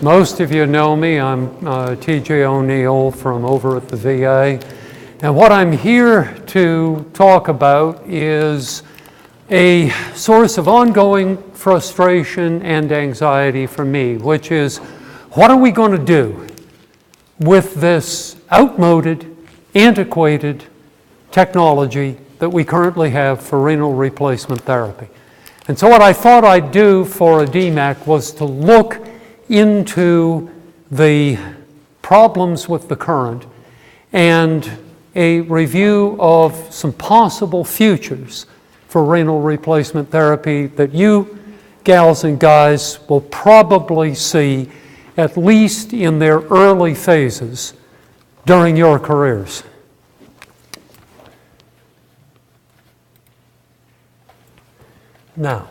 Most of you know me. I'm T.J. O'Neill from over at the VA. And what I'm here to talk about is a source of ongoing frustration and anxiety for me, which is, what are we going to do with this outmoded, antiquated technology that we currently have for renal replacement therapy? And so what I thought I'd do for a DMEC was to look into the problems with the current and a review of some possible futures for renal replacement therapy that you gals and guys will probably see, at least in their early phases during your careers. Now,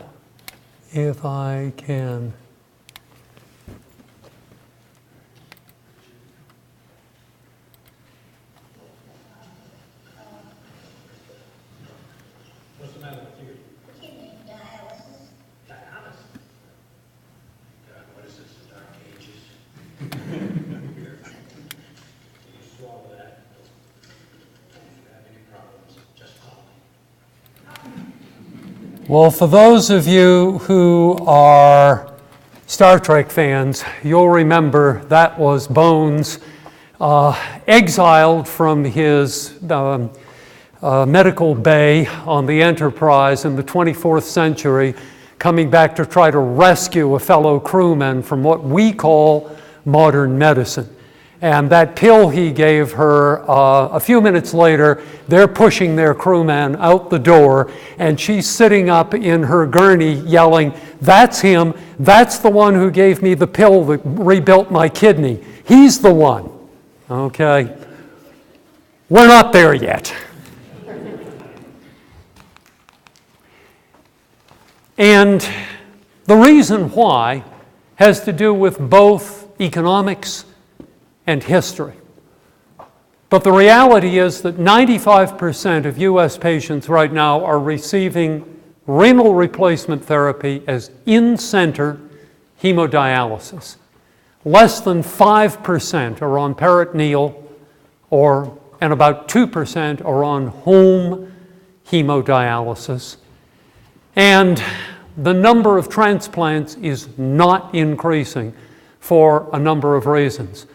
if I can Well, for those of you who are Star Trek fans, you'll remember that was Bones exiled from his medical bay on the Enterprise in the 24th century, coming back to try to rescue a fellow crewman from what we call modern medicine. And that pill he gave her, a few minutes later, they're pushing their crewman out the door, and she's sitting up in her gurney yelling, "That's him, that's the one who gave me the pill that rebuilt my kidney. He's the one." Okay? We're not there yet. And the reason why has to do with both economics and history. But the reality is that 95% of U.S. patients right now are receiving renal replacement therapy as in-center hemodialysis. Less than 5% are on peritoneal, and about 2% are on home hemodialysis. And the number of transplants is not increasing for a number of reasons.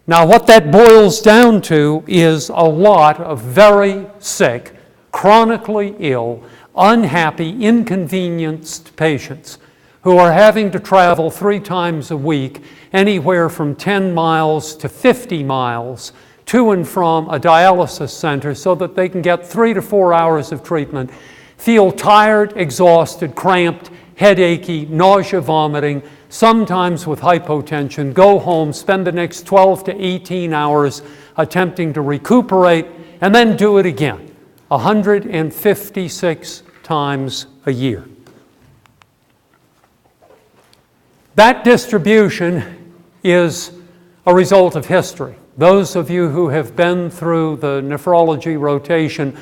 Now, what that boils down to is a lot of very sick, chronically ill, unhappy, inconvenienced patients who are having to travel 3 times a week, anywhere from 10 miles to 50 miles, to and from a dialysis center so that they can get 3 to 4 hours of treatment, feel tired, exhausted, cramped, headachy, nausea, vomiting, sometimes with hypotension, go home, spend the next 12 to 18 hours attempting to recuperate, and then do it again, 156 times a year. That distribution is a result of history. Those of you who have been through the nephrology rotation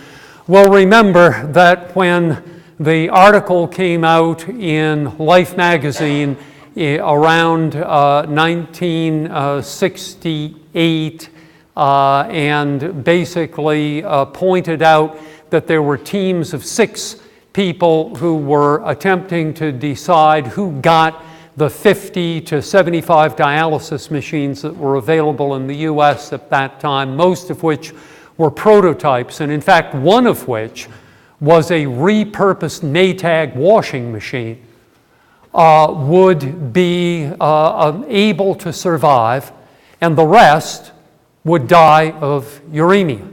will remember that when the article came out in Life magazine around 1968 and basically pointed out that there were teams of 6 people who were attempting to decide who got the 50 to 75 dialysis machines that were available in the U.S. at that time, most of which were prototypes, and in fact one of which was a repurposed Maytag washing machine, would be able to survive, and the rest would die of uremia.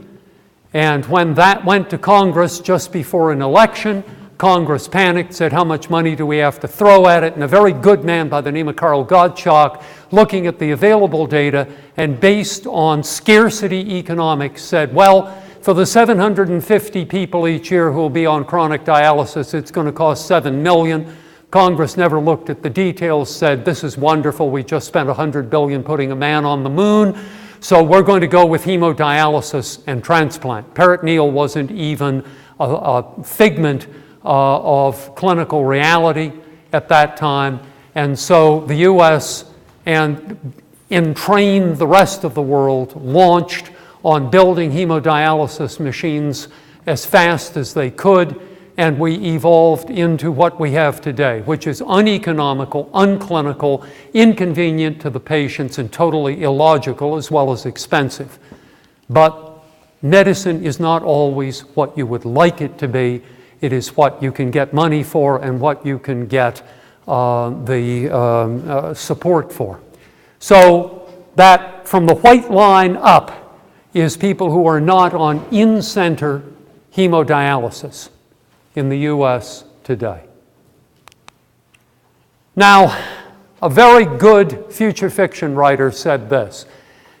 And when that went to Congress just before an election, Congress panicked, said, how much money do we have to throw at it? And a very good man by the name of Karl Gottschalk, looking at the available data and based on scarcity economics, said, well, for the 750 people each year who will be on chronic dialysis, it's going to cost $7 million. Congress never looked at the details, said, this is wonderful, we just spent $100 billion putting a man on the moon, so we're going to go with hemodialysis and transplant. Peritoneal wasn't even a figment of clinical reality at that time, and so the U.S. and entrained the rest of the world, launched on building hemodialysis machines as fast as they could, and we evolved into what we have today, which is uneconomical, unclinical, inconvenient to the patients, and totally illogical as well as expensive. But medicine is not always what you would like it to be. It is what you can get money for and what you can get support for. So that from the white line up is people who are not on in-center hemodialysis in the U.S. today. Now, a very good future fiction writer said this,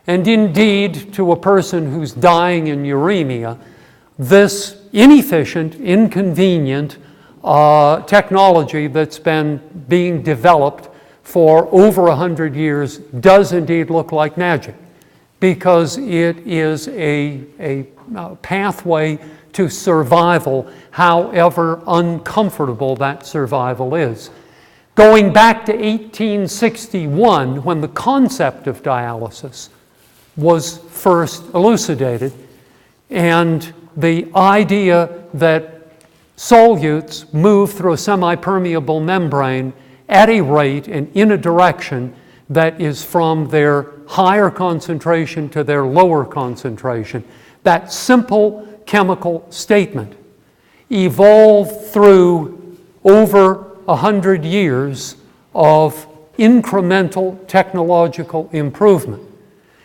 and indeed, to a person who's dying in uremia, this inefficient, inconvenient technology that's been being developed for over 100 years does indeed look like magic, because it is a pathway to survival, however uncomfortable that survival is. Going back to 1861, when the concept of dialysis was first elucidated, and the idea that solutes move through a semi-permeable membrane at a rate and in a direction that is from their higher concentration to their lower concentration. That simple chemical statement evolved through over 100 years of incremental technological improvement,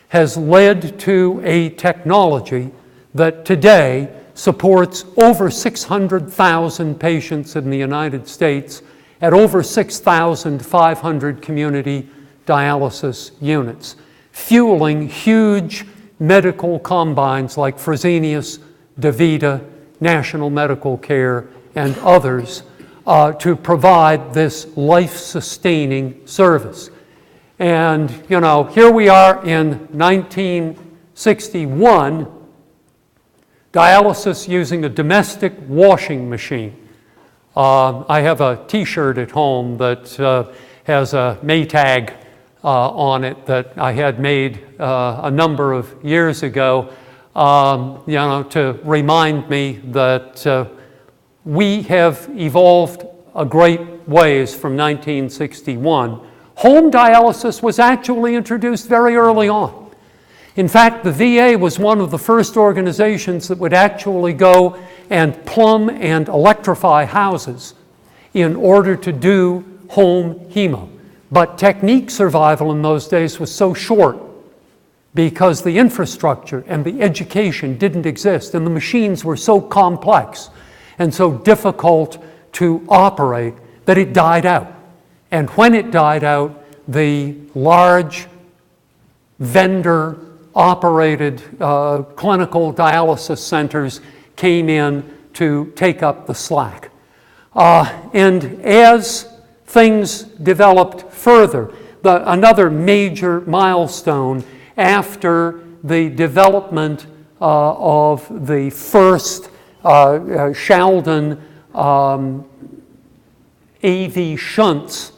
has led to a technology that today supports over 600,000 patients in the United States at over 6,500 community dialysis units, fueling huge medical combines like Fresenius, DaVita, National Medical Care, and others to provide this life-sustaining service. And, you know, here we are in 1961, dialysis using a domestic washing machine. I have a T-shirt at home that has a Maytag on it that I had made a number of years ago, you know, to remind me that we have evolved a great ways from 1961. Home dialysis was actually introduced very early on. In fact, the VA was one of the first organizations that would actually go and plumb and electrify houses in order to do home hemo. But technique survival in those days was so short because the infrastructure and the education didn't exist, and the machines were so complex and so difficult to operate that it died out. And when it died out, the large vendor-operated clinical dialysis centers came in to take up the slack. And as things developed further, another major milestone after the development of the first Sheldon AV shunts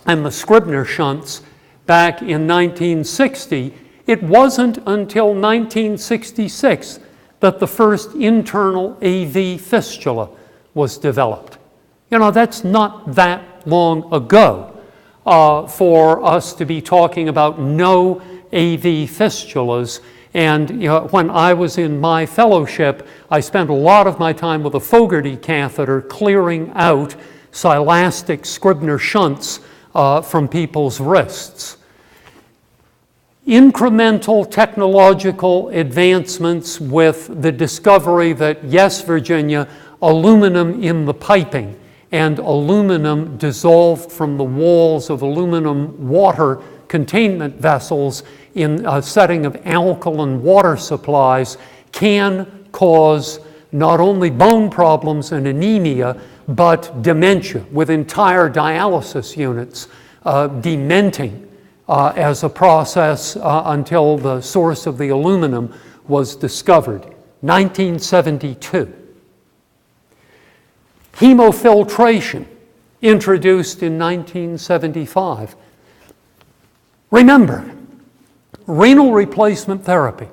and the Scribner shunts back in 1960, it wasn't until 1966 that the first internal AV fistula was developed. You know, that's not that long ago for us to be talking about no AV fistulas. And you know, when I was in my fellowship, I spent a lot of my time with a Fogarty catheter clearing out silastic Scribner shunts from people's wrists. Incremental technological advancements with the discovery that, yes, Virginia, aluminum in the piping and aluminum dissolved from the walls of aluminum water containment vessels in a setting of alkaline water supplies can cause not only bone problems and anemia, but dementia with entire dialysis units dementing as a process until the source of the aluminum was discovered. 1972. Hemofiltration, introduced in 1975. Remember, renal replacement therapy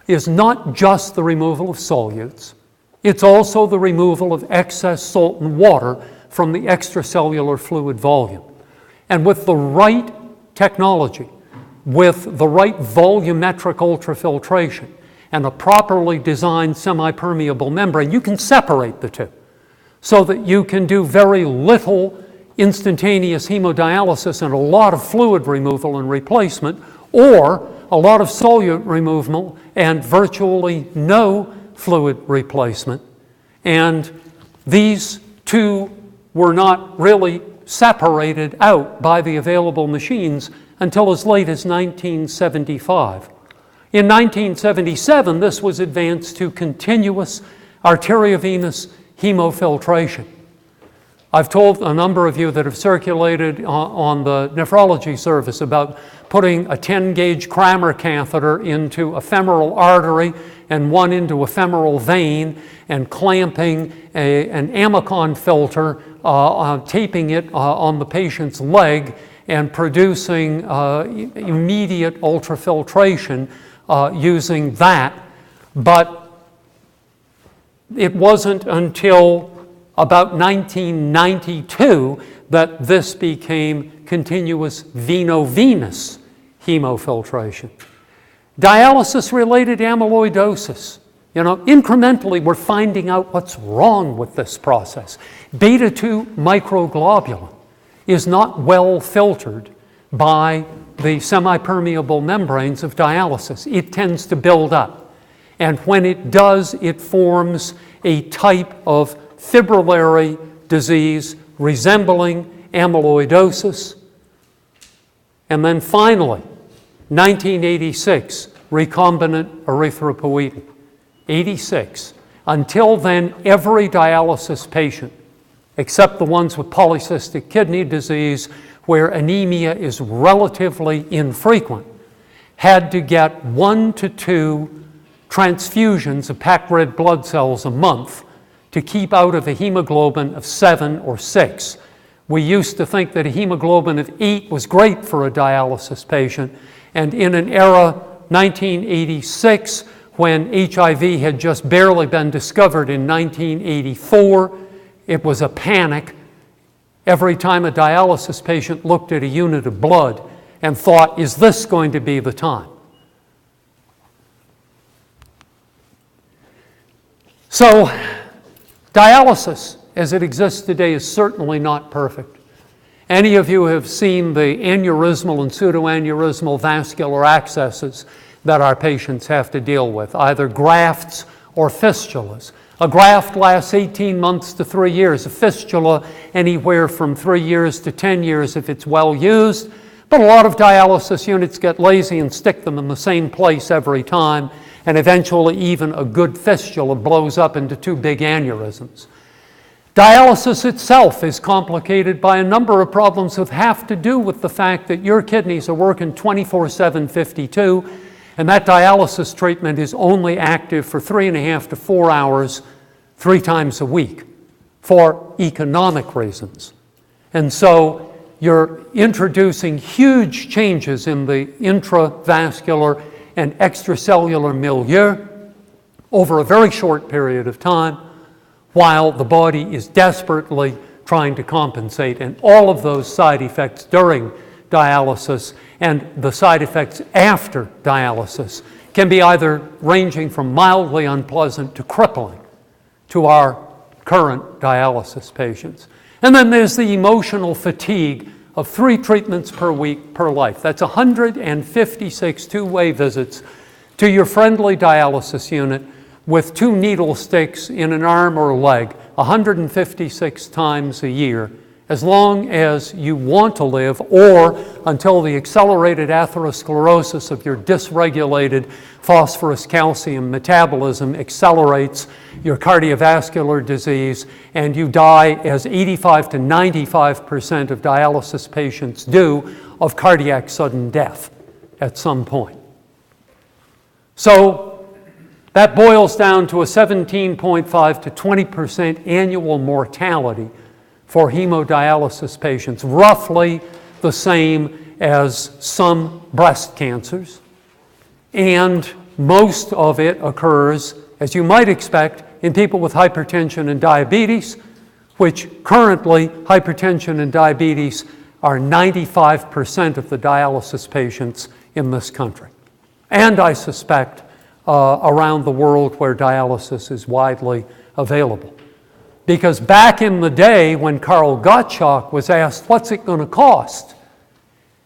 is not just the removal of solutes, it's also the removal of excess salt and water from the extracellular fluid volume. And with the right technology, with the right volumetric ultrafiltration, and a properly designed semi-permeable membrane, you can separate the two so that you can do very little instantaneous hemodialysis and a lot of fluid removal and replacement, or a lot of solute removal and virtually no fluid replacement. And these two were not really separated out by the available machines until as late as 1975. In 1977, this was advanced to continuous arteriovenous hemofiltration. I've told a number of you that have circulated on the nephrology service about putting a 10-gauge Kramer catheter into a femoral artery and one into a femoral vein and clamping an Amicon filter, taping it on the patient's leg and producing immediate ultrafiltration using that. But it wasn't until about 1992 that this became continuous veno-venous hemofiltration. Dialysis-related amyloidosis. Incrementally we're finding out what's wrong with this process. Beta-2 microglobulin is not well filtered by the semi-permeable membranes of dialysis. It tends to build up. And when it does, it forms a type of fibrillary disease resembling amyloidosis. And then finally, 1986, recombinant erythropoietin. 86. Until then, every dialysis patient, except the ones with polycystic kidney disease, where anemia is relatively infrequent, had to get 1 to 2 transfusions of packed red blood cells a month to keep out of a hemoglobin of 7 or 6. We used to think that a hemoglobin of 8 was great for a dialysis patient, and in an era, 1986, when HIV had just barely been discovered in 1984, it was a panic. Every time a dialysis patient looked at a unit of blood and thought, is this going to be the time? So, dialysis as it exists today is certainly not perfect. Any of you have seen the aneurysmal and pseudoaneurysmal vascular accesses that our patients have to deal with, either grafts or fistulas. A graft lasts 18 months to 3 years. A fistula anywhere from 3 years to 10 years if it's well used. But a lot of dialysis units get lazy and stick them in the same place every time, and eventually even a good fistula blows up into 2 big aneurysms. Dialysis itself is complicated by a number of problems that have to do with the fact that your kidneys are working 24/7, 52, and that dialysis treatment is only active for 3.5 to 4 hours, 3 times a week, for economic reasons. And so you're introducing huge changes in the intravascular and extracellular milieu over a very short period of time, while the body is desperately trying to compensate. And all of those side effects during dialysis and the side effects after dialysis can be either ranging from mildly unpleasant to crippling to our current dialysis patients. And then there's the emotional fatigue of 3 treatments per week per life. That's 156 two-way visits to your friendly dialysis unit with 2 needle sticks in an arm or leg 156 times a year, as long as you want to live, or until the accelerated atherosclerosis of your dysregulated phosphorus calcium metabolism accelerates your cardiovascular disease and you die, as 85 to 95% of dialysis patients do, of cardiac sudden death at some point. So that boils down to a 17.5 to 20% annual mortality for hemodialysis patients, roughly the same as some breast cancers, and most of it occurs, as you might expect, in people with hypertension and diabetes, which currently hypertension and diabetes are 95% of the dialysis patients in this country. And I suspect around the world where dialysis is widely available. Because back in the day when Karl Gottschalk was asked, what's it going to cost?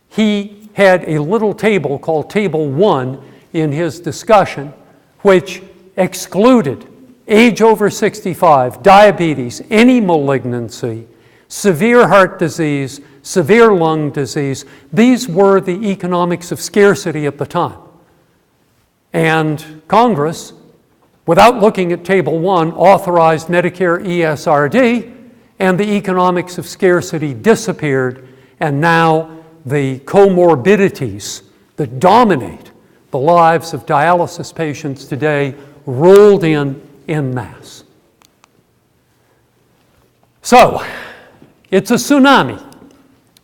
He had a little table called Table 1 in his discussion, which excluded age over 65, diabetes, any malignancy, severe heart disease, severe lung disease. These were the economics of scarcity at the time. And Congress, without looking at Table 1, authorized Medicare ESRD, and the economics of scarcity disappeared, and now the comorbidities that dominate the lives of dialysis patients today rolled in masse. So, it's a tsunami.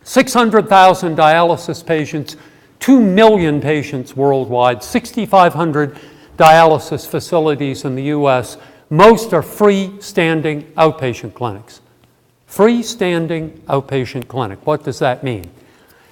600,000 dialysis patients, 2 million patients worldwide, 6,500 dialysis facilities in the U.S. Most are freestanding outpatient clinics. Freestanding outpatient clinic. What does that mean?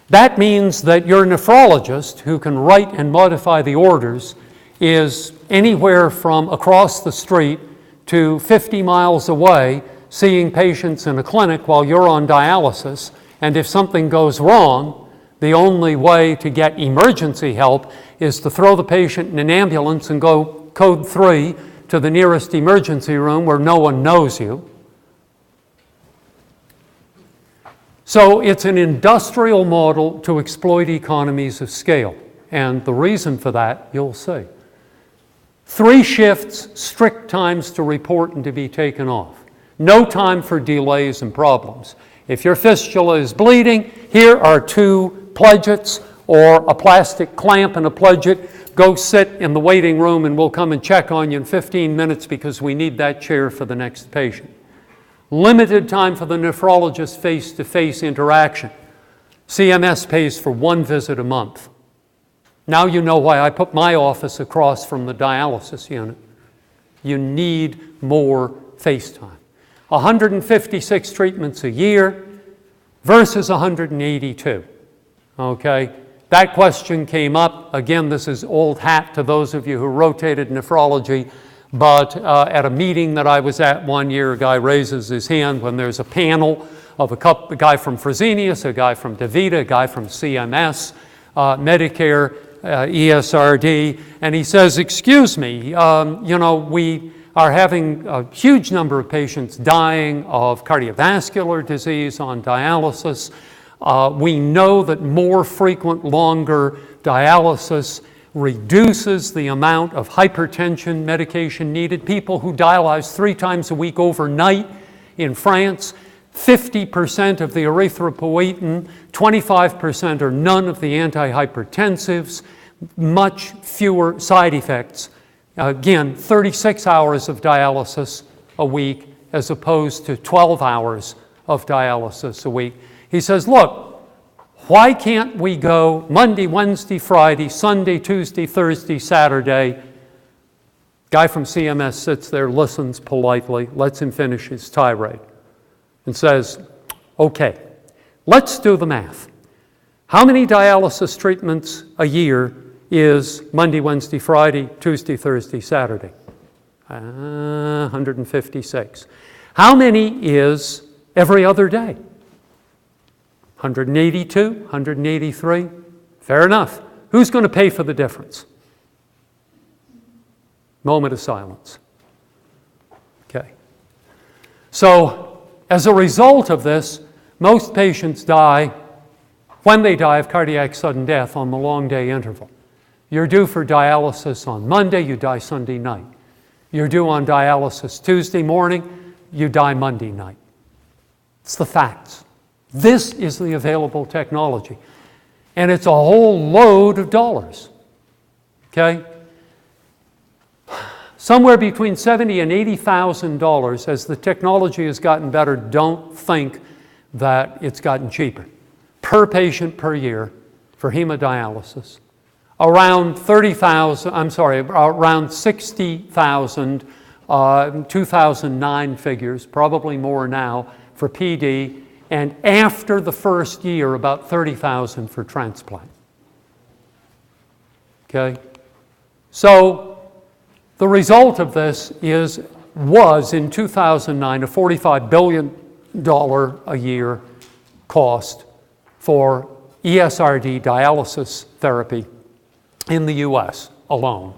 That means that your nephrologist, who can write and modify the orders, is anywhere from across the street to 50 miles away seeing patients in a clinic while you're on dialysis. And if something goes wrong, the only way to get emergency help is to throw the patient in an ambulance and go code 3 to the nearest emergency room where no one knows you. So it's an industrial model to exploit economies of scale. And the reason for that, you'll see. 3 shifts, strict times to report and to be taken off. No time for delays and problems. If your fistula is bleeding, here are 2 pledgets or a plastic clamp and a pledget. Go sit in the waiting room and we'll come and check on you in 15 minutes because we need that chair for the next patient. Limited time for the nephrologist face-to-face interaction. CMS pays for 1 visit a month. Now you know why I put my office across from the dialysis unit. You need more face time. 156 treatments a year versus 182. Okay? That question came up. Again, this is old hat to those of you who rotated nephrology, but at a meeting that I was at one year, a guy raises his hand when there's a panel of a guy from Fresenius, a guy from DaVita, a guy from CMS, Medicare, ESRD, and he says, excuse me, we are having a huge number of patients dying of cardiovascular disease on dialysis. We know that more frequent, longer dialysis reduces the amount of hypertension medication needed. People who dialyze 3 times a week overnight in France, 50% of the erythropoietin, 25% or none of the antihypertensives, much fewer side effects. Again, 36 hours of dialysis a week as opposed to 12 hours of dialysis a week. He says, look, why can't we go Monday, Wednesday, Friday, Sunday, Tuesday, Thursday, Saturday? Guy from CMS sits there, listens politely, lets him finish his tirade, and says, okay, let's do the math. How many dialysis treatments a year is Monday, Wednesday, Friday, Tuesday, Thursday, Saturday? 156. How many is every other day? 182, 183? Fair enough. Who's going to pay for the difference? Moment of silence. Okay. So, as a result of this, most patients die, when they die, of cardiac sudden death on the long day interval. You're due for dialysis on Monday, you die Sunday night. You're due on dialysis Tuesday morning, you die Monday night. It's the facts. This is the available technology. And it's a whole load of dollars. Okay? Somewhere between $70,000 and $80,000 as the technology has gotten better. Don't think that it's gotten cheaper. Per patient per year for hemodialysis. Around 60,000, 2009 figures, probably more now, for PD, and after the first year, about 30,000 for transplant. Okay? So the result of this was in 2009 a $45 billion a year cost for ESRD dialysis therapy in the US alone.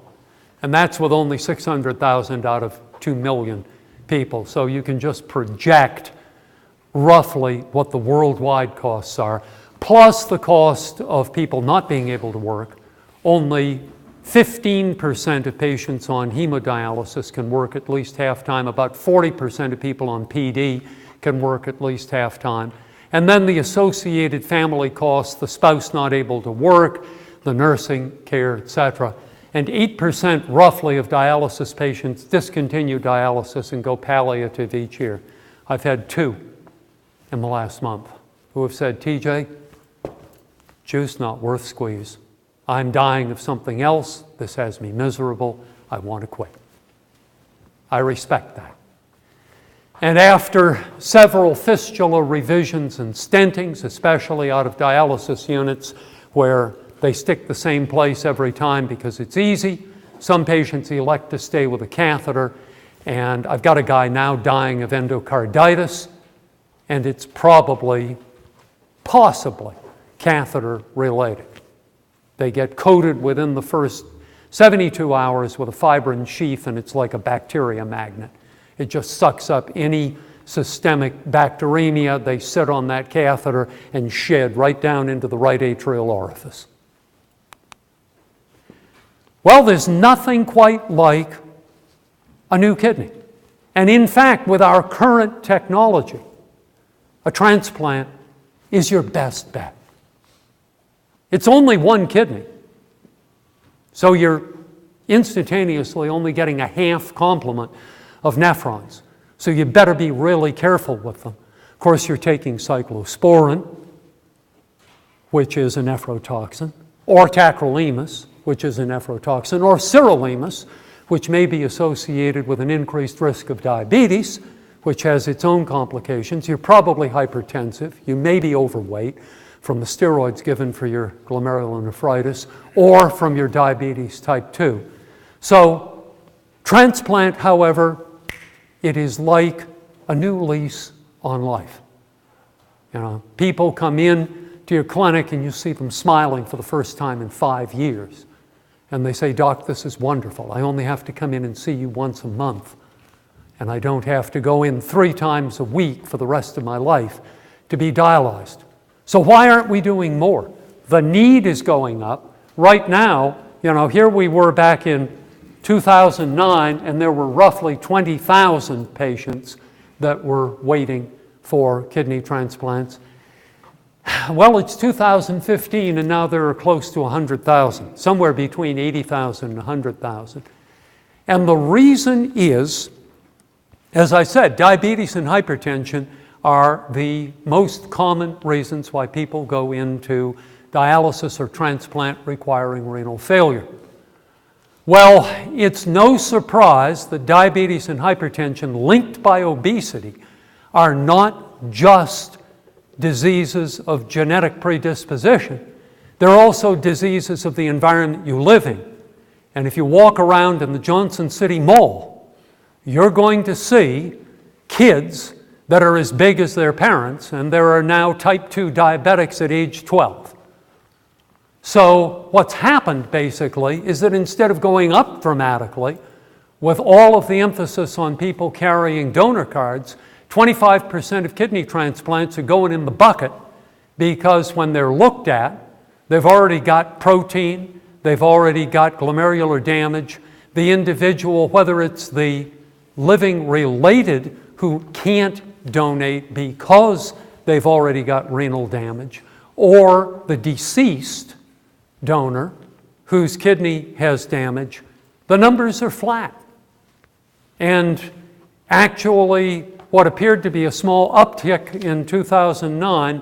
And that's with only 600,000 out of 2 million people. So you can just project roughly what the worldwide costs are, plus the cost of people not being able to work. Only 15% of patients on hemodialysis can work at least half-time. About 40% of people on PD can work at least half-time. And then the associated family costs, the spouse not able to work, the nursing care, etc. And 8% roughly of dialysis patients discontinue dialysis and go palliative each year. I've had 2 in the last month who have said, TJ, juice not worth squeeze. I'm dying of something else. This has me miserable. I want to quit. I respect that. And after several fistula revisions and stentings, especially out of dialysis units where they stick the same place every time because it's easy, some patients elect to stay with a catheter. And I've got a guy now dying of endocarditis, and it's possibly catheter related. They get coated within the first 72 hours with a fibrin sheath, and it's like a bacteria magnet. It just sucks up any systemic bacteremia. They sit on that catheter and shed right down into the right atrial orifice. Well, there's nothing quite like a new kidney. And in fact, with our current technology, a transplant is your best bet. It's only one kidney. So you're instantaneously only getting a half complement of nephrons. So you better be really careful with them. Of course, you're taking cyclosporin, which is a nephrotoxin, or tacrolimus, which is a nephrotoxin, or sirolimus, which may be associated with an increased risk of diabetes, which has its own complications. You're probably hypertensive. You may be overweight from the steroids given for your glomerulonephritis or from your diabetes type 2. So transplant, however, it is like a new lease on life. You know, people come in to your clinic and you see them smiling for the first time in 5 years. And they say, Doc, this is wonderful. I only have to come in and see you once a month. And I don't have to go in 3 times a week for the rest of my life to be dialyzed. So why aren't we doing more? The need is going up. Right now, you know, here we were back in 2009, and there were roughly 20,000 patients that were waiting for kidney transplants. Well, it's 2015, and now there are close to 100,000, somewhere between 80,000 and 100,000. And the reason is, as I said, diabetes and hypertension are the most common reasons why people go into dialysis or transplant requiring renal failure. Well, it's no surprise that diabetes and hypertension linked by obesity are not just diseases of genetic predisposition. They're also diseases of the environment you live in. And if you walk around in the Johnson City Mall, you're going to see kids that are as big as their parents, and there are now type 2 diabetics at age 12. So what's happened basically is that instead of going up dramatically with all of the emphasis on people carrying donor cards, 25% of kidney transplants are going in the bucket because when they're looked at, they've already got protein, they've already got glomerular damage. The individual, whether it's the living related who can't donate because they've already got renal damage, or the deceased donor whose kidney has damage, the numbers are flat. And actually, what appeared to be a small uptick in 2009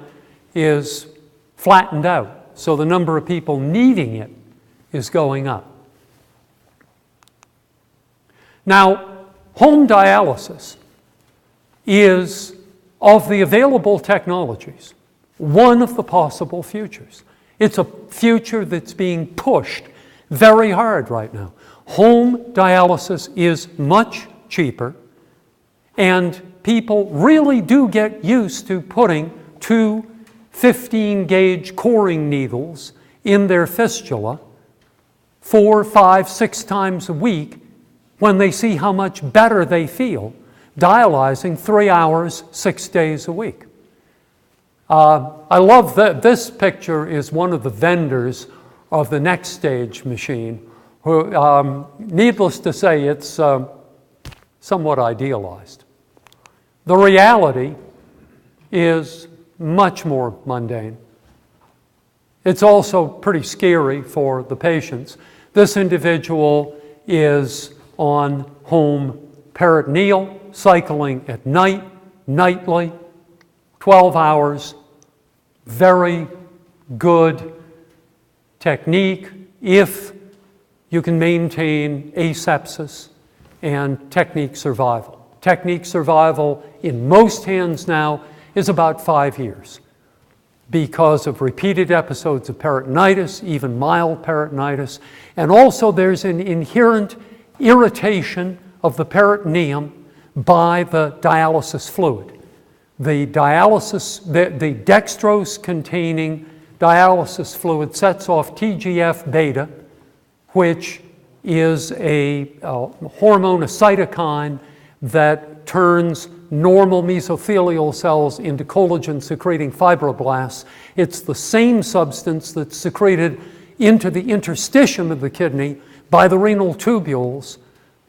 is flattened out. so the number of people needing it is going up. Now, home dialysis is, of the available technologies, one of the possible futures. It's a future that's being pushed very hard right now. Home dialysis is much cheaper, and people really do get used to putting 2 15-gauge coring needles in their fistula 4, 5, 6 times a week when they see how much better they feel dialyzing 3 hours, 6 days a week. I love that this picture is one of the vendors of the next stage machine, who, needless to say, it's somewhat idealized. The reality is much more mundane. It's also pretty scary for the patients. This individual is on home peritoneal, cycling at night, nightly, 12 hours, very good technique if you can maintain asepsis and technique survival. Technique survival in most hands now is about 5 years because of repeated episodes of peritonitis, even mild peritonitis, and also there's an inherent irritation of the peritoneum by the dialysis fluid. The dextrose-containing dialysis fluid sets off TGF-beta, which is a hormone, a cytokine that turns normal mesothelial cells into collagen-secreting fibroblasts. It's the same substance that's secreted into the interstitium of the kidney by the renal tubules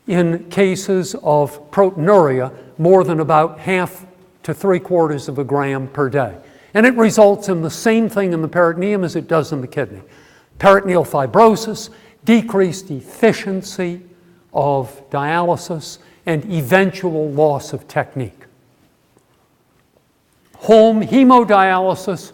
in cases of proteinuria, more than about 1/2 to 3/4 of a gram per day. And it results in the same thing in the peritoneum as it does in the kidney. Peritoneal fibrosis, decreased efficiency of dialysis, and eventual loss of technique. Home hemodialysis,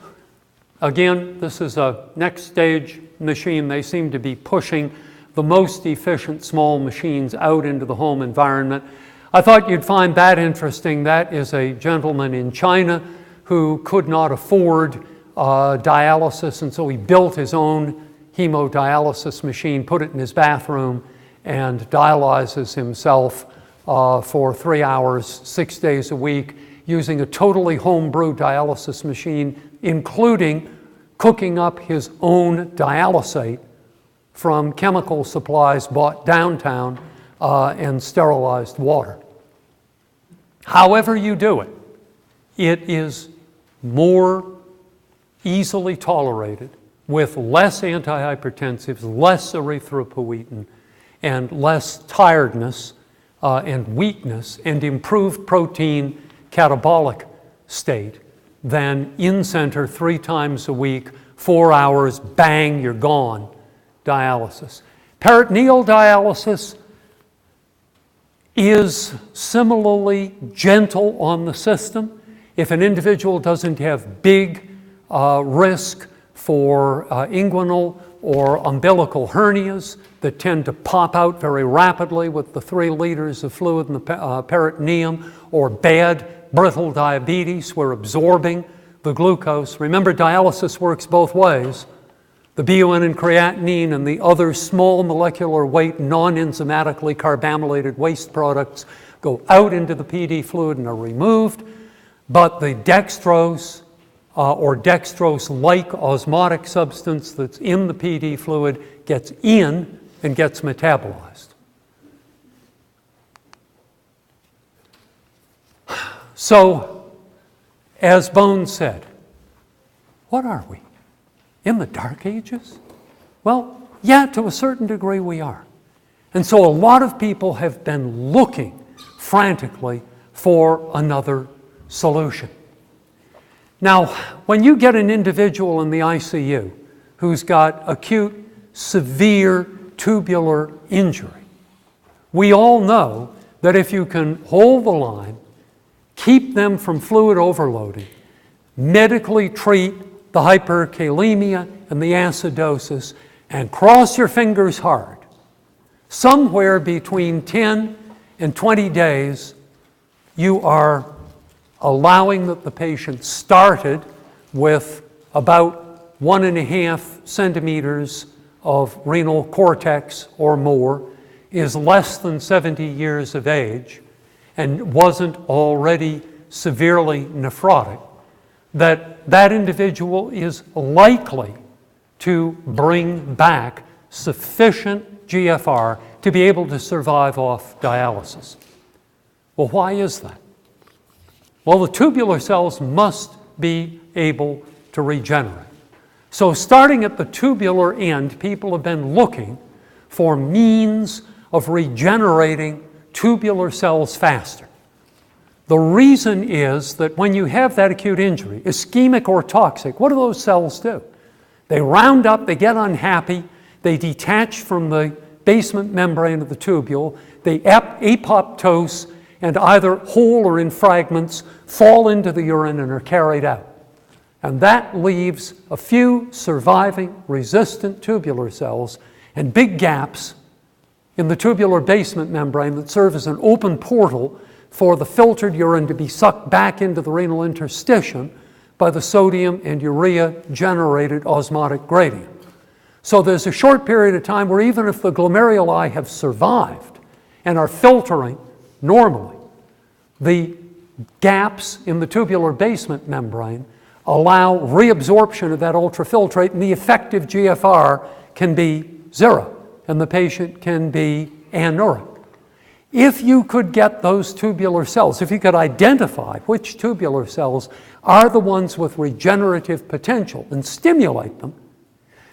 again, this is a next stage machine. They seem to be pushing the most efficient small machines out into the home environment. I thought you'd find that interesting. That is a gentleman in China who could not afford dialysis, and so he built his own hemodialysis machine, put it in his bathroom, and dialyzes himself for 3 hours, 6 days a week, using a totally homebrew dialysis machine, including cooking up his own dialysate from chemical supplies bought downtown and sterilized water. However you do it, it is more easily tolerated with less antihypertensives, less erythropoietin, and less tiredness and weakness, and improved protein catabolic state than in-center 3 times a week, 4 hours, bang, you're gone dialysis. Peritoneal dialysis is similarly gentle on the system. If an individual doesn't have big risk for inguinal or umbilical hernias that tend to pop out very rapidly with the 3 liters of fluid in the peritoneum, or bad brittle diabetes, we're absorbing the glucose. Remember, dialysis works both ways. The BUN and creatinine and the other small molecular weight, non-enzymatically carbamylated waste products go out into the PD fluid and are removed, but the dextrose or dextrose-like osmotic substance that's in the PD fluid gets in and gets metabolized. So, as Bones said, what are we? In the Dark Ages? Well, yeah, to a certain degree we are. And so a lot of people have been looking frantically for another solution. Now, when you get an individual in the ICU who's got acute, severe tubular injury, we all know that if you can hold the line, keep them from fluid overloading, medically treat the hyperkalemia and the acidosis, and cross your fingers hard. Somewhere between 10 and 20 days, you are allowing that the patient started with about 1.5 centimeters of renal cortex or more, is less than 70 years of age, and wasn't already severely nephrotic, that individual is likely to bring back sufficient GFR to be able to survive off dialysis. Well, why is that? Well, the tubular cells must be able to regenerate. So starting at the tubular end, people have been looking for means of regenerating tubular cells faster. The reason is that when you have that acute injury, ischemic or toxic, what do those cells do? They round up, they get unhappy, they detach from the basement membrane of the tubule, they apoptose, and either whole or in fragments fall into the urine and are carried out. And that leaves a few surviving resistant tubular cells and big gaps in the tubular basement membrane that serve as an open portal for the filtered urine to be sucked back into the renal interstitium by the sodium and urea generated osmotic gradient. So there's a short period of time where even if the glomeruli have survived and are filtering normally, the gaps in the tubular basement membrane allow reabsorption of that ultrafiltrate, and the effective GFR can be 0, and the patient can be anuric. If you could get those tubular cells, if you could identify which tubular cells are the ones with regenerative potential and stimulate them,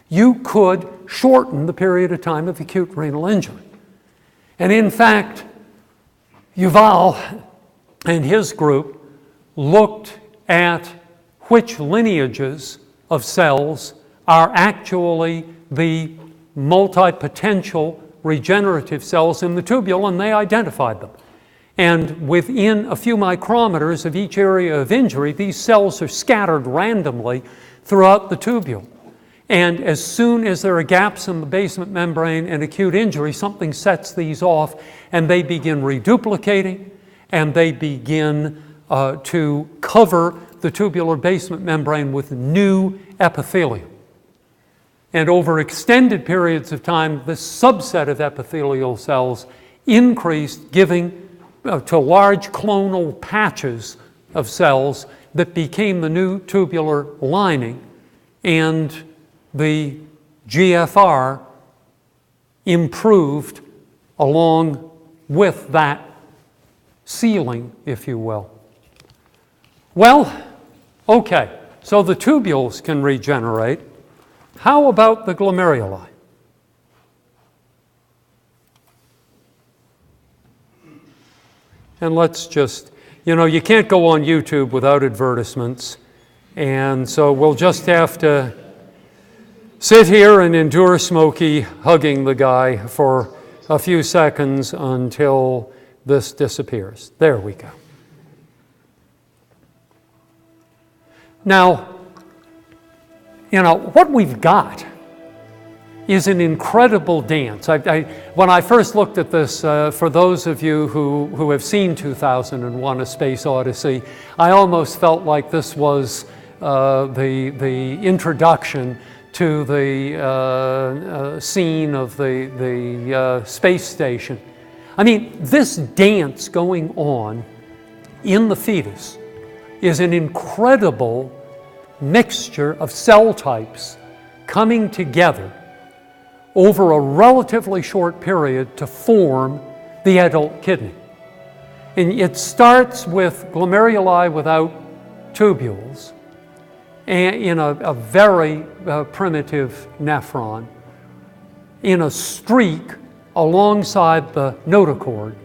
you could shorten the period of time of acute renal injury. And in fact, Yuval and his group looked at which lineages of cells are actually the multi-potential regenerative cells in the tubule, and they identified them. And within a few micrometers of each area of injury, these cells are scattered randomly throughout the tubule. And as soon as there are gaps in the basement membrane and acute injury, something sets these off, and they begin reduplicating, and they begin to cover the tubular basement membrane with new epithelium. And over extended periods of time, this subset of epithelial cells increased, giving to large clonal patches of cells that became the new tubular lining, and the GFR improved along with that sealing, if you will. Well, okay, so the tubules can regenerate. How about the glomeruli? And let's just, you can't go on YouTube without advertisements, and so we'll just have to sit here and endure Smokey hugging the guy for a few seconds until this disappears. There we go. Now, what we've got is an incredible dance. When I first looked at this, for those of you who have seen 2001: A Space Odyssey, I almost felt like this was the introduction to the scene of the space station. I mean, this dance going on in the fetus is an incredible mixture of cell types coming together over a relatively short period to form the adult kidney. And it starts with glomeruli without tubules and in a very primitive nephron, in a streak alongside the notochord,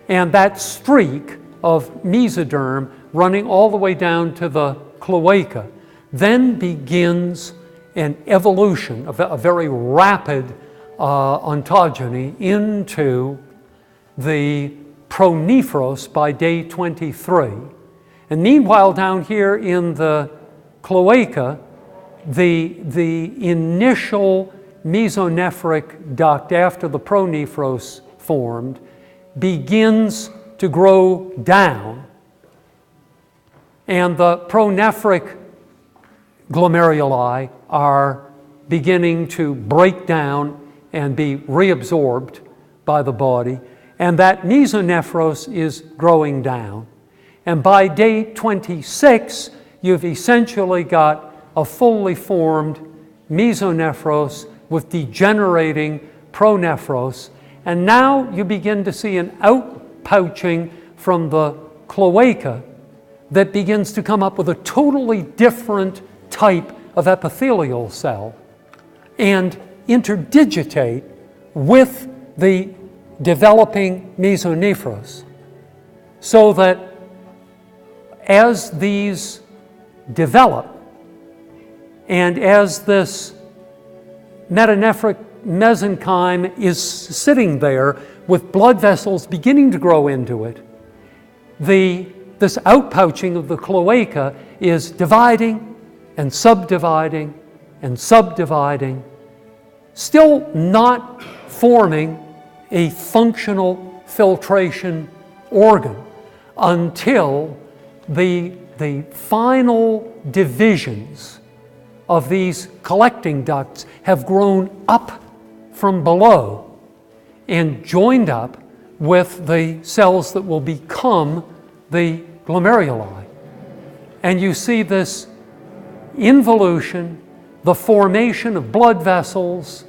and that streak of mesoderm running all the way down to the cloaca, then begins an evolution, a very rapid ontogeny into the pronephros by day 23. And meanwhile, down here in the cloaca, the initial mesonephric duct after the pronephros formed begins to grow down, and the pronephric glomeruli are beginning to break down and be reabsorbed by the body, and that mesonephros is growing down. And by day 26, you've essentially got a fully formed mesonephros with degenerating pronephros, and now you begin to see an outpouching from the cloaca that begins to come up with a totally different type of epithelial cell and interdigitate with the developing mesonephros, so that as these develop and as this metanephric mesenchyme is sitting there with blood vessels beginning to grow into it, this outpouching of the cloaca is dividing and subdividing and subdividing, still not forming a functional filtration organ until the final divisions of these collecting ducts have grown up from below and joined up with the cells that will become the glomeruli. And you see this involution, the formation of blood vessels,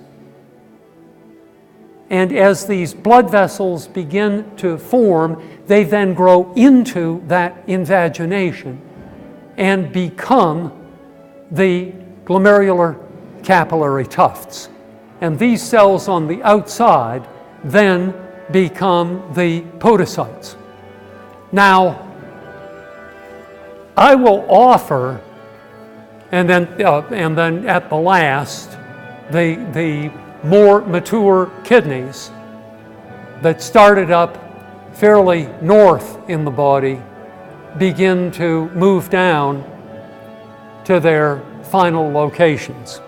and as these blood vessels begin to form, they then grow into that invagination and become the glomerular capillary tufts. And these cells on the outside then become the podocytes. Now, I will offer, and then at the last, the more mature kidneys that started up fairly north in the body begin to move down to their final locations.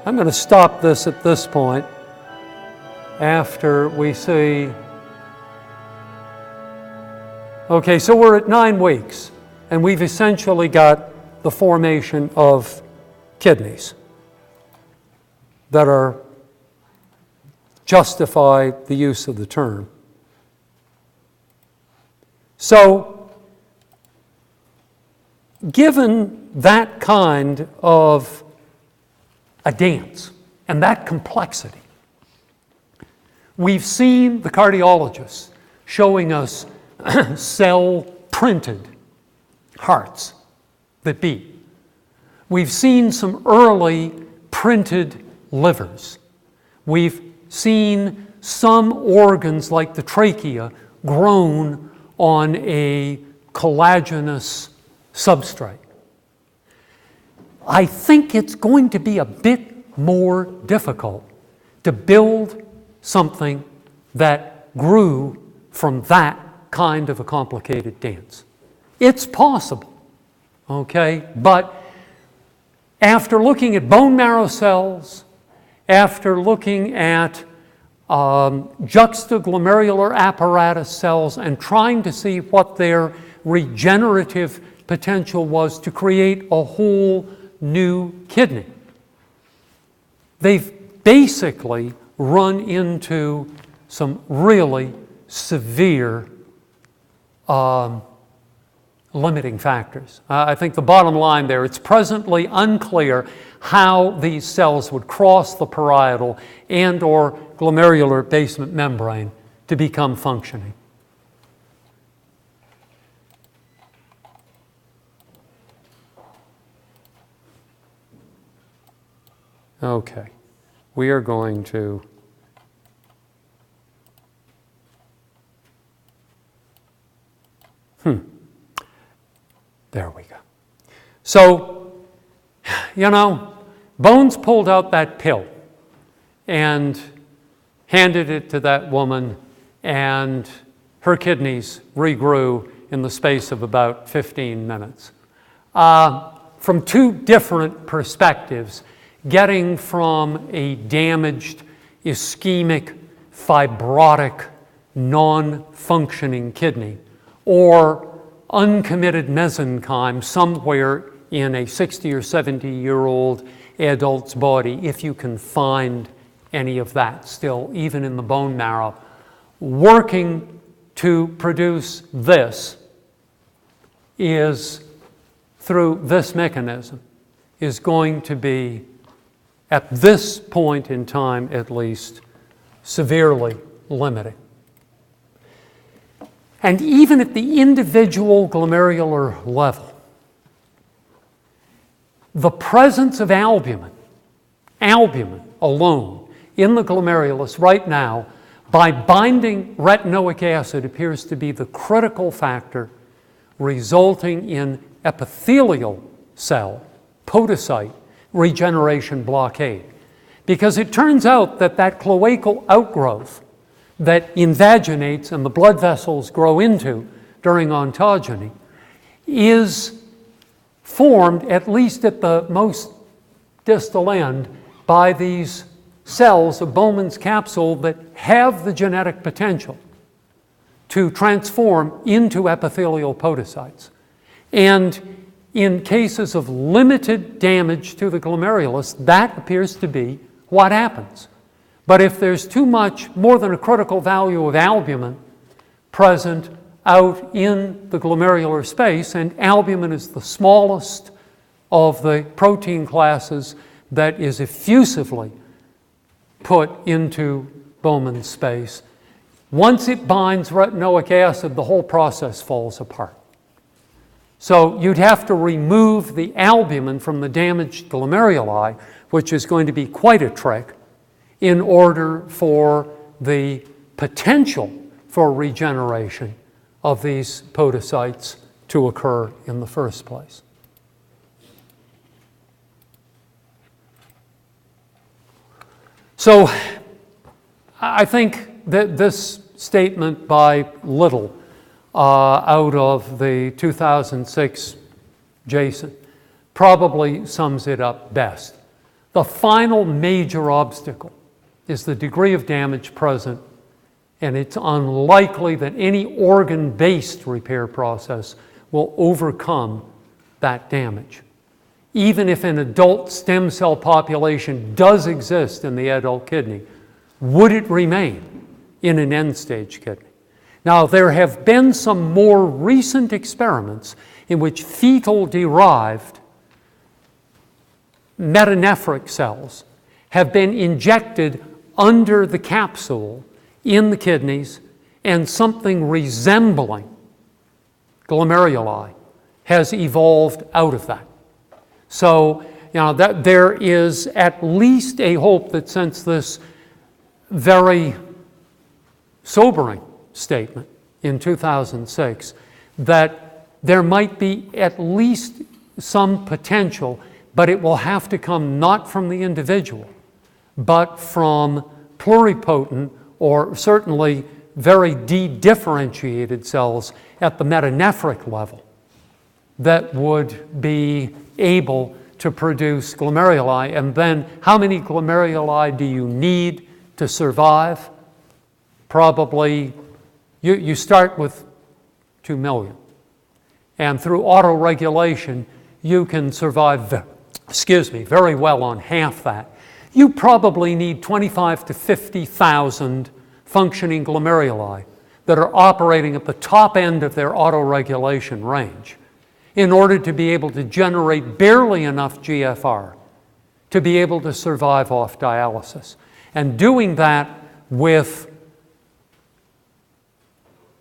I'm going to stop this at this point after we see. Okay, so we're at 9 weeks, and we've essentially got the formation of kidneys that are justify the use of the term. So, given that kind of a dance and that complexity, we've seen the cardiologists showing us cell-printed hearts that beat. We've seen some early printed livers. We've seen some organs like the trachea grown on a collagenous substrate. I think it's going to be a bit more difficult to build something that grew from that kind of a complicated dance. It's possible, okay? But after looking at bone marrow cells, after looking at juxtaglomerular apparatus cells and trying to see what their regenerative potential was to create a whole new kidney, they've basically run into some really severe limiting factors. I think the bottom line there, it's presently unclear how these cells would cross the parietal and or glomerular basement membrane to become functioning. Okay, we are going to there we go. So, you know, Bones pulled out that pill and handed it to that woman, and her kidneys regrew in the space of about 15 minutes. from two different perspectives, getting from a damaged, ischemic, fibrotic, non-functioning kidney or uncommitted mesenchyme somewhere in a 60 or 70-year-old adult's body, if you can find any of that still, even in the bone marrow, working to produce this is, through this mechanism, is going to be, at this point in time at least, severely limiting. And even at the individual glomerular level, the presence of albumin alone in the glomerulus right now, by binding retinoic acid, appears to be the critical factor resulting in epithelial cell, podocyte, regeneration blockade. Because it turns out that that cloacal outgrowth that invaginates and the blood vessels grow into during ontogeny is formed, at least at the most distal end, by these cells of Bowman's capsule that have the genetic potential to transform into epithelial podocytes. And in cases of limited damage to the glomerulus, that appears to be what happens. But if there's too much, more than a critical value of albumin present out in the glomerular space, and albumin is the smallest of the protein classes that is effusively put into Bowman's space, once it binds retinoic acid, the whole process falls apart. So you'd have to remove the albumin from the damaged glomeruli, which is going to be quite a trick, in order for the potential for regeneration of these podocytes to occur in the first place. So I think that this statement by Little out of the 2006 JSON probably sums it up best. The final major obstacle is the degree of damage present, and it's unlikely that any organ-based repair process will overcome that damage. Even if an adult stem cell population does exist in the adult kidney, would it remain in an end-stage kidney? Now, there have been some more recent experiments in which fetal-derived metanephric cells have been injected under the capsule in the kidneys, and something resembling glomeruli has evolved out of that. So, that there is at least a hope that, since this very sobering statement in 2006, that there might be at least some potential, but it will have to come not from the individual, but from pluripotent, or certainly very dedifferentiated cells at the metanephric level that would be able to produce glomeruli. And then how many glomeruli do you need to survive? Probably, you start with 2 million. And through autoregulation, you can survive, very well on half that. You probably need 25 to 50,000 functioning glomeruli that are operating at the top end of their autoregulation range in order to be able to generate barely enough GFR to be able to survive off dialysis. And doing that with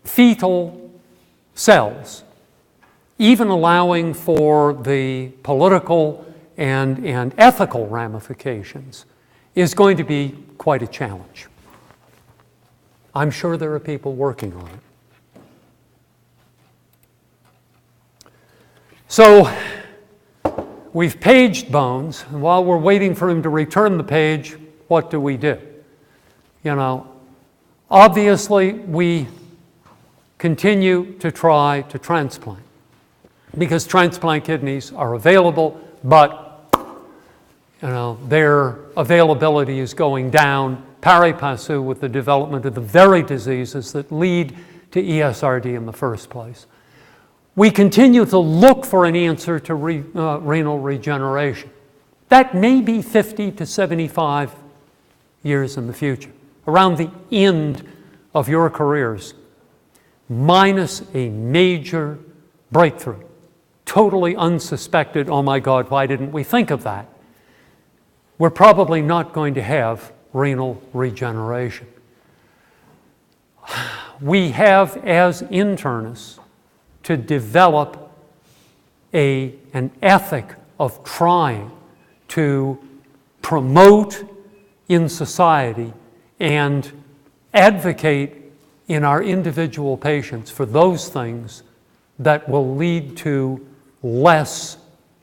fetal cells, even allowing for the political and ethical ramifications, is going to be quite a challenge. I'm sure there are people working on it. So we've paged Bones, and while we're waiting for him to return the page, what do we do? Obviously we continue to try to transplant. because transplant kidneys are available, but their availability is going down pari passu with the development of the very diseases that lead to ESRD in the first place. We continue to look for an answer to renal regeneration. That may be 50 to 75 years in the future, around the end of your careers, minus a major breakthrough. Totally unsuspected, oh my God, why didn't we think of that? We're probably not going to have renal regeneration. We have, as internists, to develop an ethic of trying to promote in society and advocate in our individual patients for those things that will lead to less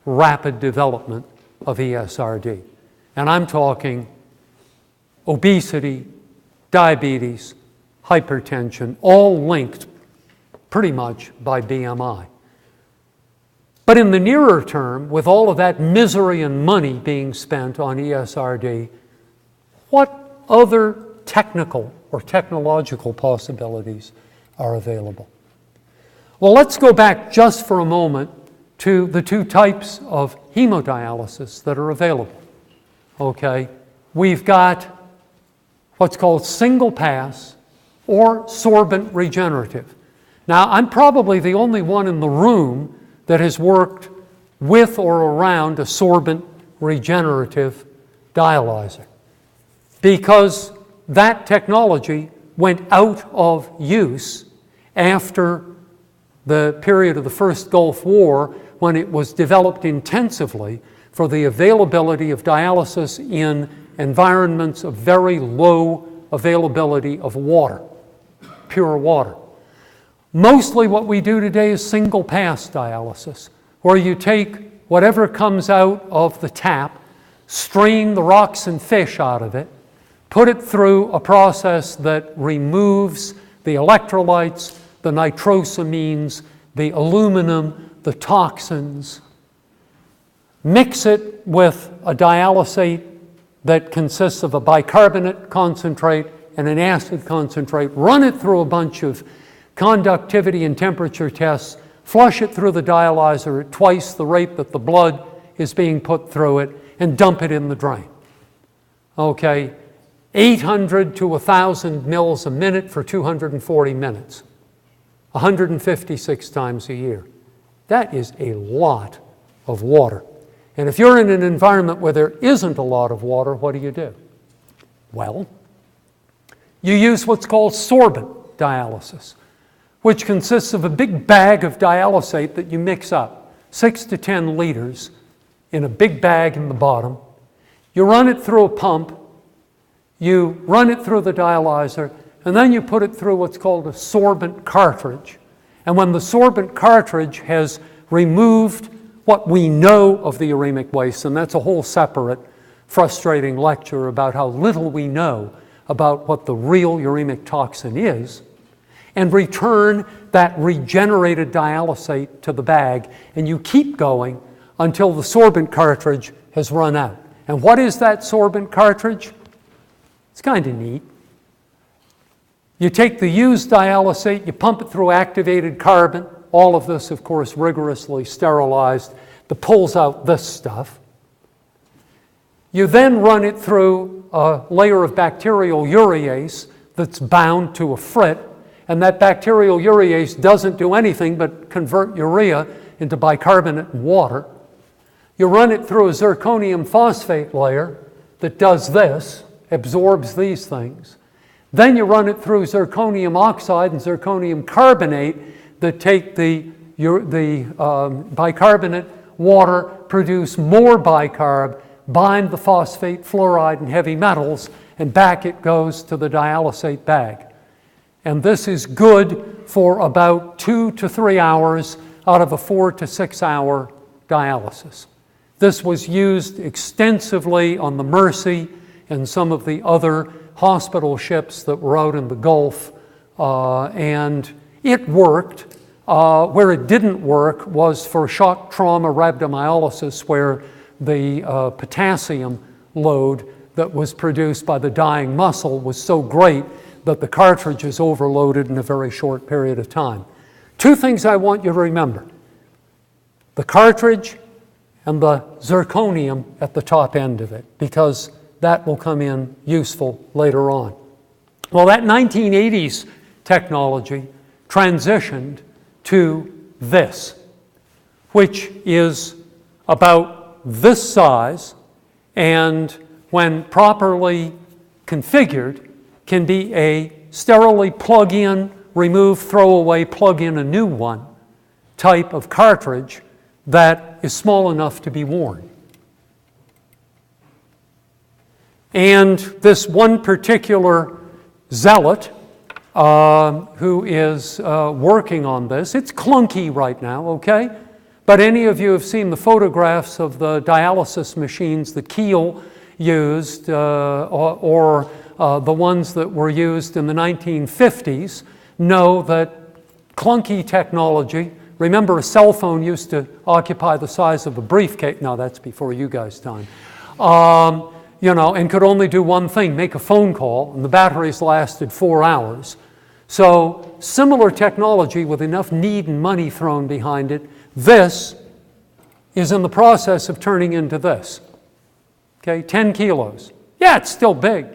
rapid development of ESRD. And I'm talking obesity, diabetes, hypertension, all linked pretty much by BMI. But in the nearer term, with all of that misery and money being spent on ESRD, what other technical or technological possibilities are available? Well, let's go back just for a moment to the two types of hemodialysis that are available. Okay, we've got what's called single pass or sorbent regenerative. Now, I'm probably the only one in the room that has worked with or around a sorbent regenerative dialyzer, because that technology went out of use after the period of the first Gulf War, when it was developed intensively for the availability of dialysis in environments of very low availability of water, pure water. Mostly what we do today is single pass dialysis, where you take whatever comes out of the tap, strain the rocks and fish out of it, put it through a process that removes the electrolytes, the nitrosamines, the aluminum, the toxins, mix it with a dialysate that consists of a bicarbonate concentrate and an acid concentrate, run it through a bunch of conductivity and temperature tests, flush it through the dialyzer at twice the rate that the blood is being put through it, and dump it in the drain. Okay, 800 to 1,000 mils a minute for 240 minutes, 156 times a year. That is a lot of water. And if you're in an environment where there isn't a lot of water, what do? Well, you use what's called sorbent dialysis, which consists of a big bag of dialysate that you mix up, 6 to 10 liters in a big bag in the bottom. You run it through a pump, you run it through the dialyzer, and then you put it through what's called a sorbent cartridge. And when the sorbent cartridge has removed what we know of the uremic waste, and that's a whole separate frustrating lecture about how little we know about what the real uremic toxin is, and return that regenerated dialysate to the bag, and you keep going until the sorbent cartridge has run out. And what is that sorbent cartridge? It's kind of neat. You take the used dialysate, you pump it through activated carbon, all of this, of course, rigorously sterilized, that pulls out this stuff. You then run it through a layer of bacterial urease that's bound to a frit, and that bacterial urease doesn't do anything but convert urea into bicarbonate and water. You run it through a zirconium phosphate layer that does this, absorbs these things. Then you run it through zirconium oxide and zirconium carbonate that take the bicarbonate water, produce more bicarb, bind the phosphate, fluoride, and heavy metals, and back it goes to the dialysate bag. And this is good for about 2 to 3 hours out of a 4 to 6 hour dialysis. This was used extensively on the Mercy and some of the other hospital ships that were out in the Gulf, and it worked, Where it didn't work was for shock trauma rhabdomyolysis, where the potassium load that was produced by the dying muscle was so great that the cartridge is overloaded in a very short period of time. Two things I want you to remember: the cartridge and the zirconium at the top end of it, because that will come in useful later on. Well, that 1980s technology transitioned to this, which is about this size, and when properly configured, can be a sterilely plug in, remove, throw away, plug in a new one type of cartridge that is small enough to be worn. And this one particular zealot who is working on this, it's clunky right now, okay? But any of you have seen the photographs of the dialysis machines that Kiel used, or the ones that were used in the 1950s, know that clunky technology. Remember, a cell phone used to occupy the size of a briefcase. No, that's before you guys' time. You know, and could only do one thing, make a phone call, and the batteries lasted 4 hours. So similar technology with enough need and money thrown behind it, this is in the process of turning into this. Okay, 10 kilos. Yeah, it's still big.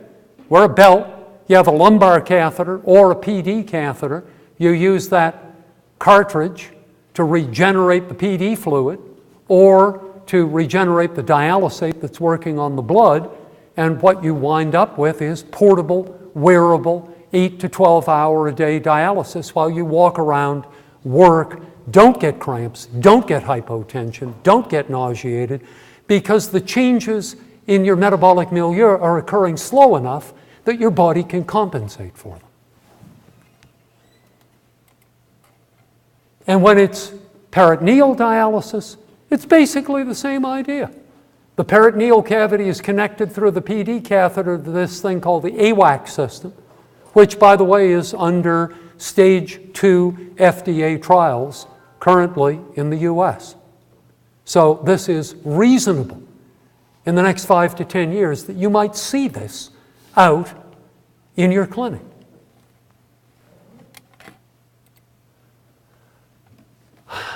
Wear a belt, you have a lumbar catheter or a PD catheter, you use that cartridge to regenerate the PD fluid or to regenerate the dialysate that's working on the blood, and what you wind up with is portable, wearable, 8 to 12 hour a day dialysis while you walk around, work, don't get cramps, don't get hypotension, don't get nauseated, because the changes in your metabolic milieu are occurring slow enough that your body can compensate for them. And when it's peritoneal dialysis, it's basically the same idea. The peritoneal cavity is connected through the PD catheter to this thing called the AWAC system, which, by the way, is under stage 2 FDA trials currently in the US. So this is reasonable in the next 5 to 10 years that you might see this out in your clinic.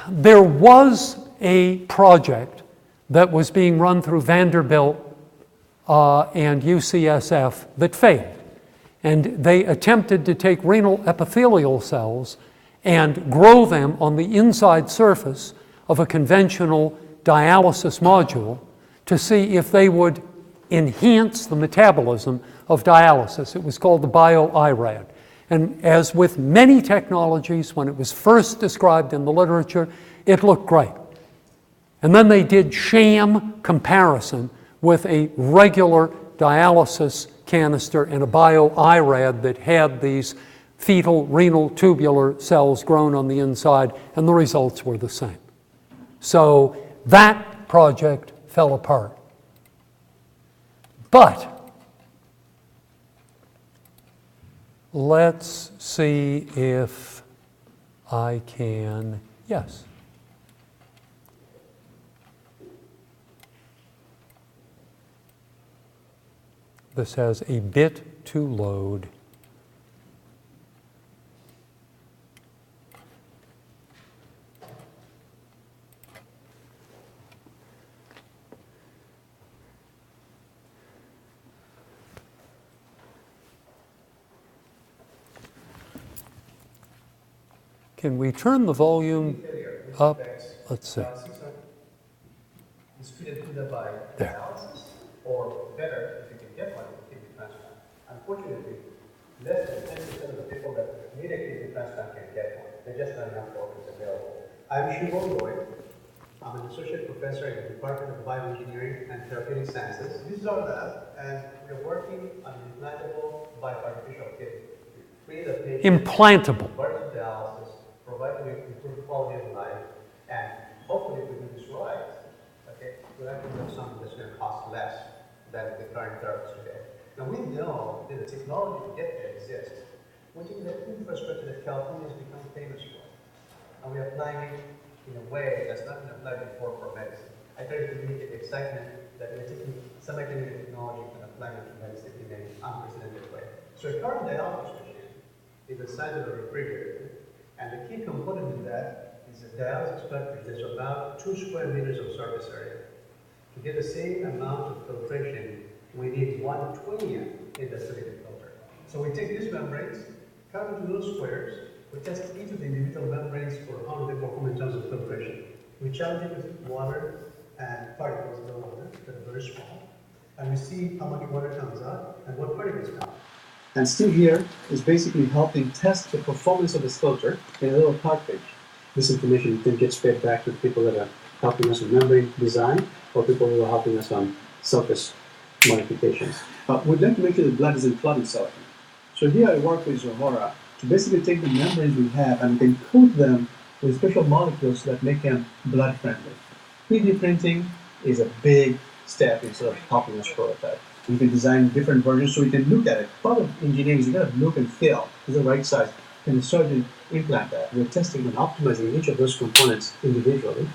There was a project that was being run through Vanderbilt and UCSF that failed. And they attempted to take renal epithelial cells and grow them on the inside surface of a conventional dialysis module to see if they would enhance the metabolism of dialysis. It was called the bio-IRAD. And as with many technologies, when it was first described in the literature, it looked great. And then they did sham comparison with a regular dialysis canister and a bio-IRAD that had these fetal renal tubular cells grown on the inside, and the results were the same. So that project fell apart. But let's see if I can, yes. This has a bit to load. Can we turn the volume up? Let's see. There. Or better, if you can get one, kidney transplant. Unfortunately, less than 10% of the people that need a kidney transplant can get one. They just not enough organs available. I'm Shimon Lloyd. I'm an associate professor in the Department of Bioengineering and Therapeutic Sciences. This is our lab, and we're working on an implantable bioartificial kidney. Free the patient Implantable. versus dialysis, provide them improved quality of life, and hopefully, if we do this right, okay, we'll actually have something that's going to cost less than the current therapies today. Now we know that the technology to get there exists, which is the infrastructure that California has become famous for. and we're applying it in a way that's not been applied before for medicine. I try to communicate the excitement that we're taking semi-clinical technology and applying it to medicine in an unprecedented way. So a current dialysis machine is the size of a refrigerator, and the key component in that is a dialysis cartridge that's about 2 square meters of surface area. To get the same amount of filtration, we need 1/20th in the silicon filter. So we take these membranes, cut into little squares, we test each of the individual membranes for how they perform in terms of filtration. We challenge it with water and particles in the water that are very small, and we see how much water comes out and what particles come out. And still here is basically helping test the performance of this filter in a little cartridge. This information then gets fed back to the people that are helping us with membrane design or people who are helping us on surface modifications. We'd like to make sure the blood isn't clotted selective. So here I work with Zohora to basically take the membranes we have and we can coat them with special molecules that make them blood friendly. 3D printing is a big step in sort of helping us prototype. We can design different versions so we can look at it. Part of engineering is you gotta look and feel. Is the right size? Can the surgeon implant that? We're testing and optimizing each of those components individually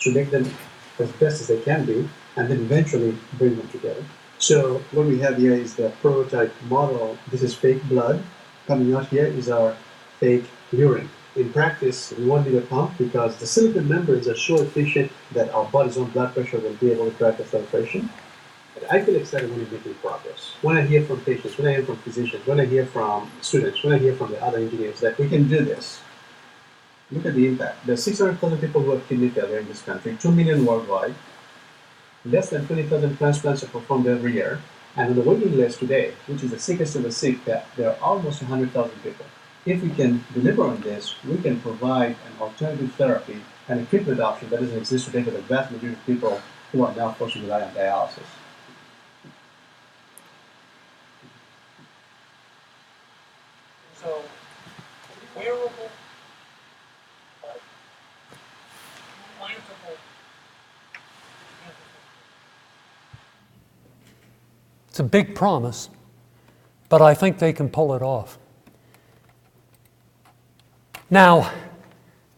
to make them as best as they can be, and then eventually bring them together. So what we have here is the prototype model. This is fake blood. Coming out here is our fake urine. In practice, we won't need a pump because the silicon membranes are so efficient that our body's own blood pressure will be able to drive the filtration. And I feel excited when we're making progress. When I hear from patients, when I hear from physicians, when I hear from students, when I hear from the other engineers that we can do this. Look at the impact. There are 600,000 people who have kidney failure in this country, 2 million worldwide. Less than 20,000 transplants are performed every year. And on the waiting list today, which is the sickest of the sick, there are almost 100,000 people. If we can deliver on this, we can provide an alternative therapy and a treatment option that doesn't exist today for the vast majority of people who are now forced to rely on dialysis. So, wearable, implantable. It's a big promise, but I think they can pull it off. Now,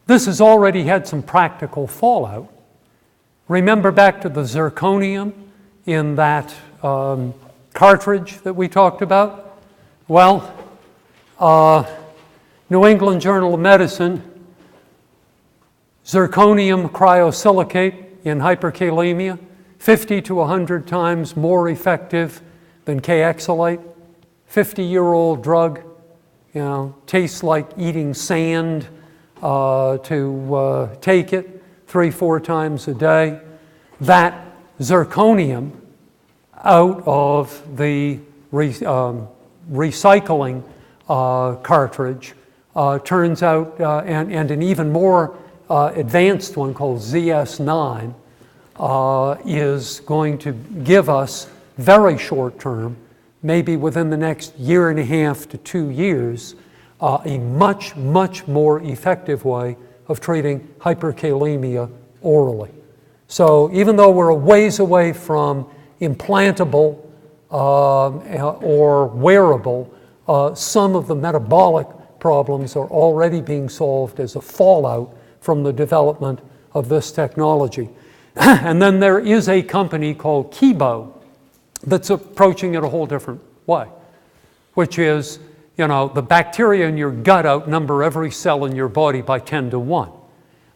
this has already had some practical fallout. Remember back to the zirconium in that cartridge that we talked about? Well, New England Journal of Medicine, zirconium cryosilicate in hyperkalemia, 50 to 100 times more effective than Kxalate. 50-year-old drug, tastes like eating sand to take it 3-4 times a day. That zirconium out of the recycling cartridge turns out, and an even more advanced one called ZS9 is going to give us very short term, maybe within the next 1.5 to 2 years, a much, much more effective way of treating hyperkalemia orally. So even though we're a ways away from implantable or wearable, some of the metabolic problems are already being solved as a fallout from the development of this technology. And then there is a company called Kibo that's approaching it a whole different way, which is, the bacteria in your gut outnumber every cell in your body by 10 to 1.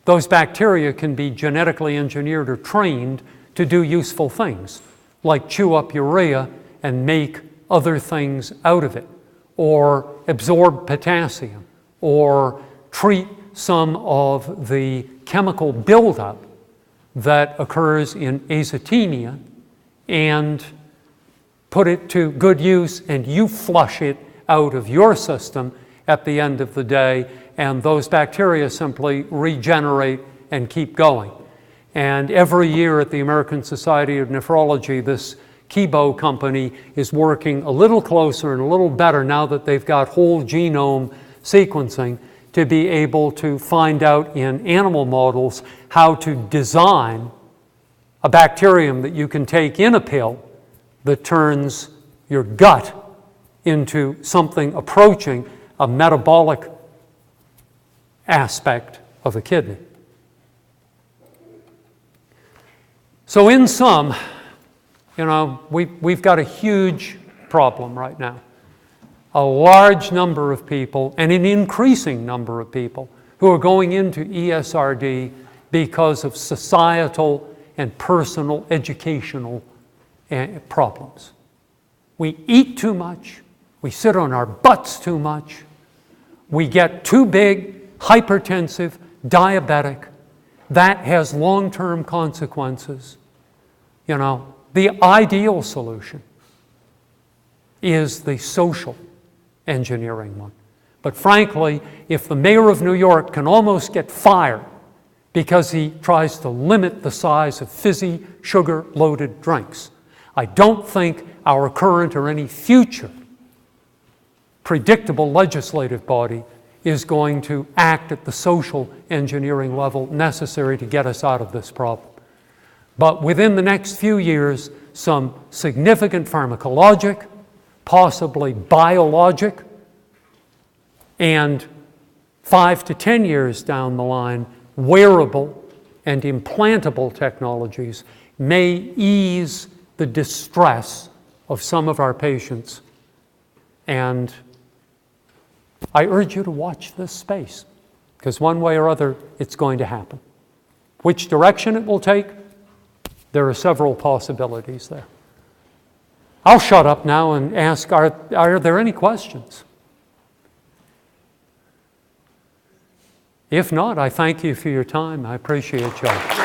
Those bacteria can be genetically engineered or trained to do useful things, like chew up urea and make other things out of it, or absorb potassium, or treat some of the chemical buildup that occurs in azotemia and put it to good use, and you flush it out of your system at the end of the day, and those bacteria simply regenerate and keep going. And every year at the American Society of Nephrology, this Kibo company is working a little closer and a little better now that they've got whole genome sequencing to be able to find out in animal models how to design a bacterium that you can take in a pill that turns your gut into something approaching a metabolic aspect of a kidney. So in sum, you know, we've got a huge problem right now. A large number of people, and an increasing number of people, who are going into ESRD because of societal and personal educational problems. We eat too much, we sit on our butts too much, we get too big, hypertensive, diabetic. That has long-term consequences. You know, the ideal solution is the social engineering one. But frankly, if the mayor of New York can almost get fired because he tries to limit the size of fizzy, sugar-loaded drinks, I don't think our current or any future predictable legislative body is going to act at the social engineering level necessary to get us out of this problem. But within the next few years, some significant pharmacologic, possibly biologic, and 5 to 10 years down the line, wearable and implantable technologies may ease the distress of some of our patients. And I urge you to watch this space, because one way or other, it's going to happen. Which direction it will take, there are several possibilities there. I'll shut up now and ask, are there any questions? If not, I thank you for your time. I appreciate you.